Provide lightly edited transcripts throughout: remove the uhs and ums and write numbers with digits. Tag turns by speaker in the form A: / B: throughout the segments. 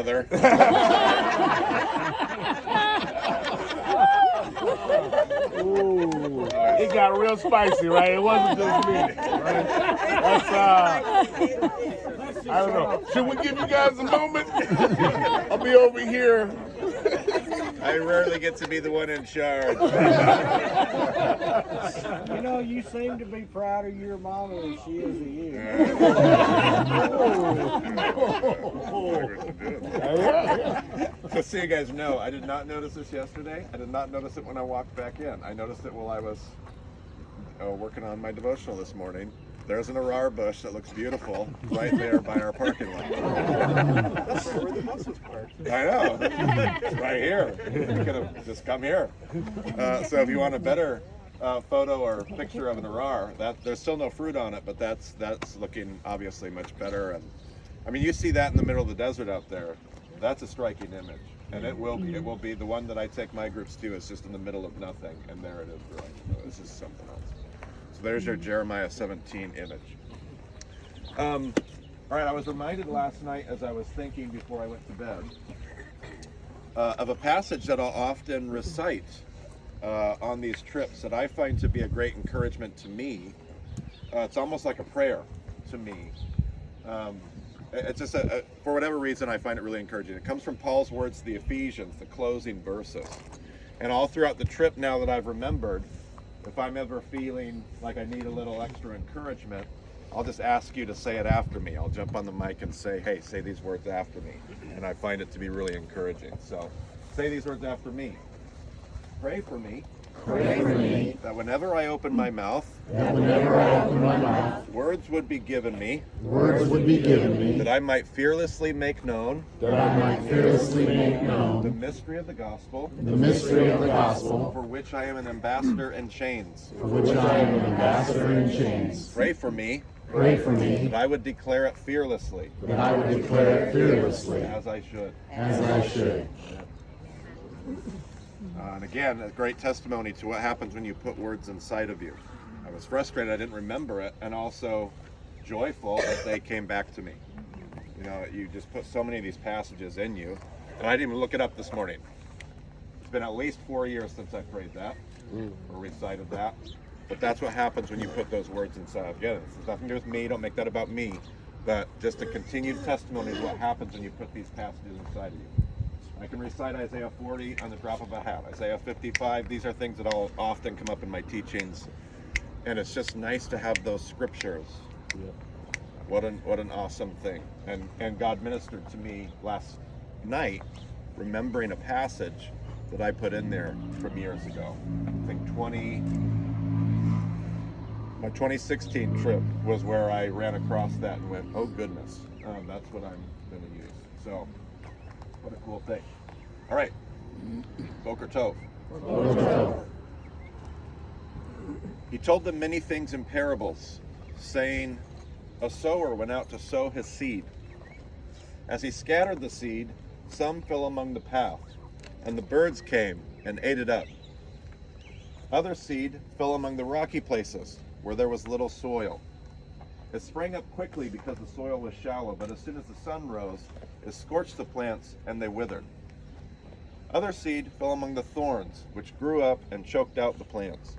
A: there.
B: Ooh, it got real spicy, right? It wasn't just me, right? That's I don't know. Should we give you guys a moment? I'll be over here.
A: I rarely get to be the one in charge.
C: You know, you seem to be prouder of your mama than she is of you.
A: Just so you guys know, I did not notice this yesterday. I did not notice it when I walked back in. I noticed it while I was working on my devotional this morning. There's an arar bush that looks beautiful right there by our parking lot.
D: That's where the bus was parked.
A: I know. It's right here. You could have just come here. So if you want a better photo or picture of an arar, there's still no fruit on it, but that's looking obviously much better. And I mean, you see that in the middle of the desert out there. That's a striking image, and it will be the one that I take my groups to. Is just in the middle of nothing, and there it is growing. So this is something else. So there's your Jeremiah 17 image. All right, I was reminded last night as I was thinking before I went to bed of a passage that I'll often recite on these trips that I find to be a great encouragement to me. It's almost like a prayer to me. It's just for whatever reason I find it really encouraging. It comes from Paul's words to the Ephesians, the closing verses. And all throughout the trip, now that I've remembered, if I'm ever feeling like I need a little extra encouragement, I'll just ask you to say it after me. I'll jump on the mic and say, hey, say these words after me. And I find it to be really encouraging. So say these words after me. Pray for me.
B: Pray for me.
A: That whenever I open my mouth, words would be given me. That I might fearlessly make known. The mystery of the gospel. For which I am an ambassador in chains. Pray for me. That I would declare it fearlessly. As I should. And again, a great testimony to what happens when you put words inside of you. I was frustrated I didn't remember it, and also joyful that they came back to me. You know, you just put so many of these passages in you, and I didn't even look it up this morning. It's been at least 4 years since I prayed that, or recited that, but that's what happens when you put those words inside. Again, this has nothing to do with me, don't make that about me, but just a continued testimony of what happens when you put these passages inside of you. I can recite Isaiah 40 on the drop of a hat, Isaiah 55. These are things that all often come up in my teachings. And it's just nice to have those scriptures. Yeah. What an awesome thing. And God ministered to me last night, remembering a passage that I put in there from years ago. I think my 2016 trip was where I ran across that and went, oh goodness, that's what I'm going to use. So, what a cool thing. All right, Boker Tov. He told them many things in parables, saying, a sower went out to sow his seed. As he scattered the seed, some fell among the path, and the birds came and ate it up. Other seed fell among the rocky places, where there was little soil. It sprang up quickly because the soil was shallow, but as soon as the sun rose, it scorched the plants, and they withered. Other seed fell among the thorns, which grew up and choked out the plants.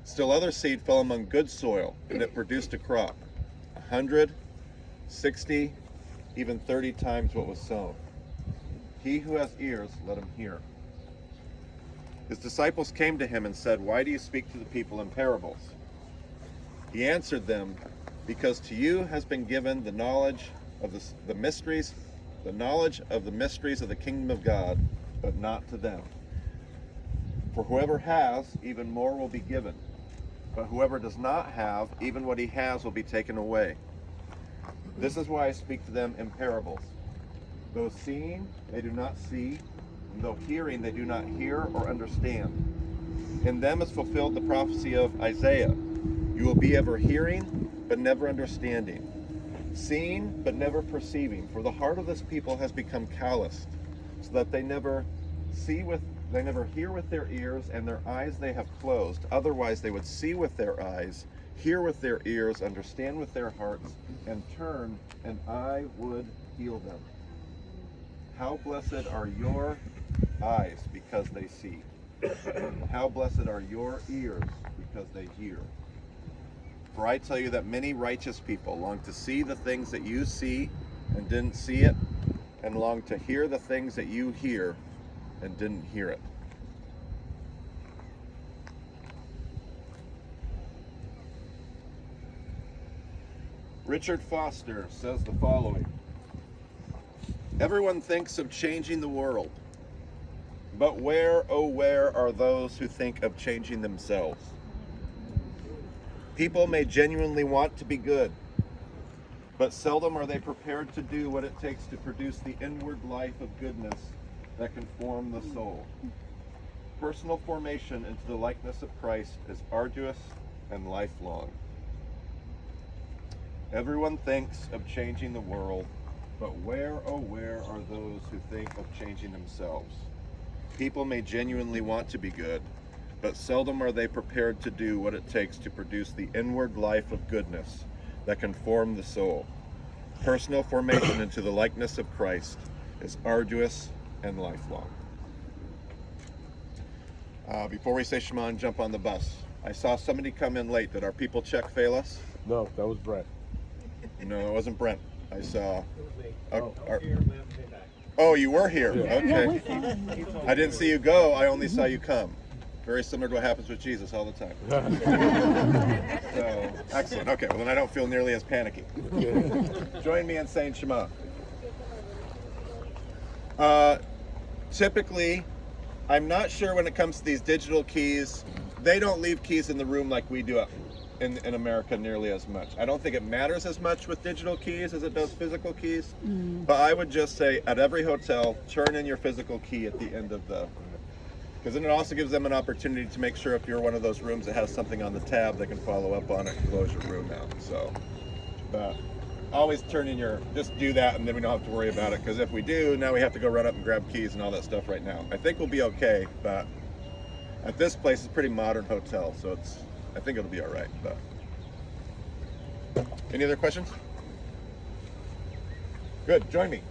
A: Still other seed fell among good soil, and it produced a crop, 100, 60, even 30 times what was sown. He who has ears, let him hear. His disciples came to him and said, why do you speak to the people in parables? He answered them, because to you has been given the knowledge of the mysteries of the kingdom of God, but not to them. For whoever has, even more will be given. But whoever does not have, even what he has will be taken away. This is why I speak to them in parables. Though seeing, they do not see, and though hearing, they do not hear or understand. In them is fulfilled the prophecy of Isaiah. You will be ever hearing, but never understanding. Seeing, but never perceiving. For the heart of this people has become calloused, so that they never hear with their ears, and their eyes they have closed. Otherwise they would see with their eyes, hear with their ears, understand with their hearts, and turn, and I would heal them. How blessed are your eyes because they see. How blessed are your ears because they hear. For I tell you that many righteous people long to see the things that you see and didn't see it, and long to hear the things that you hear and didn't hear it. Richard Foster says the following: everyone thinks of changing the world, but where, oh where, are those who think of changing themselves? People may genuinely want to be good, but seldom are they prepared to do what it takes to produce the inward life of goodness that can form the soul. Personal formation into the likeness of Christ is arduous and lifelong. Everyone thinks of changing the world, but where, oh where, are those who think of changing themselves? People may genuinely want to be good, but seldom are they prepared to do what it takes to produce the inward life of goodness that can form the soul. Personal formation into the likeness of Christ is arduous and lifelong. Before we say Shema and jump on the bus, I saw somebody come in late. Did our people check fail us?
B: No, that was Brett.
A: No, it wasn't Brent. I saw.
B: Oh.
A: Oh, you were here.
B: Yeah.
A: Okay. I didn't see you go. I only saw you come. Very similar to what happens with Jesus all the time. So, excellent. Okay, well then I don't feel nearly as panicky. Join me in saying Shema. Typically, I'm not sure when it comes to these digital keys, they don't leave keys in the room like we do in America nearly as much. I don't think it matters as much with digital keys as it does physical keys. But I would just say at every hotel, turn in your physical key at the end of the, because then it also gives them an opportunity to make sure if you're one of those rooms that has something on the tab, they can follow up on it and close your room out. So, but always turn in your, just do that and then we don't have to worry about it, because if we do, now we have to go run up and grab keys and all that stuff right now. I think we'll be okay, but at this place, it's a pretty modern hotel, so I think it'll be all right. But any other questions? Good, join me.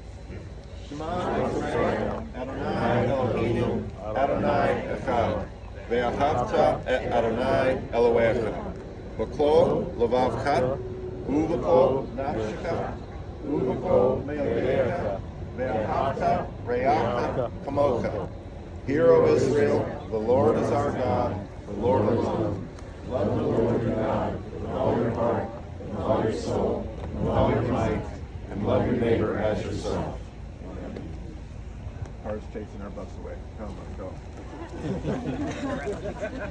A: Shema Yisrael, Adonai Eloheinu, Adonai Echad, Ve'ahavta et Adonai Elohecha, V'kol levavcha, Uv'kol nafshecha, Uv'kol me'odecha, Ve'ahavta re'acha kamocha. Hear, O Israel, the Lord is our God, the Lord alone. Love the Lord your God with all your heart, and with all your soul, and with all your might, and love your neighbor as yourself. Cars chasing our bus away. Come on, go.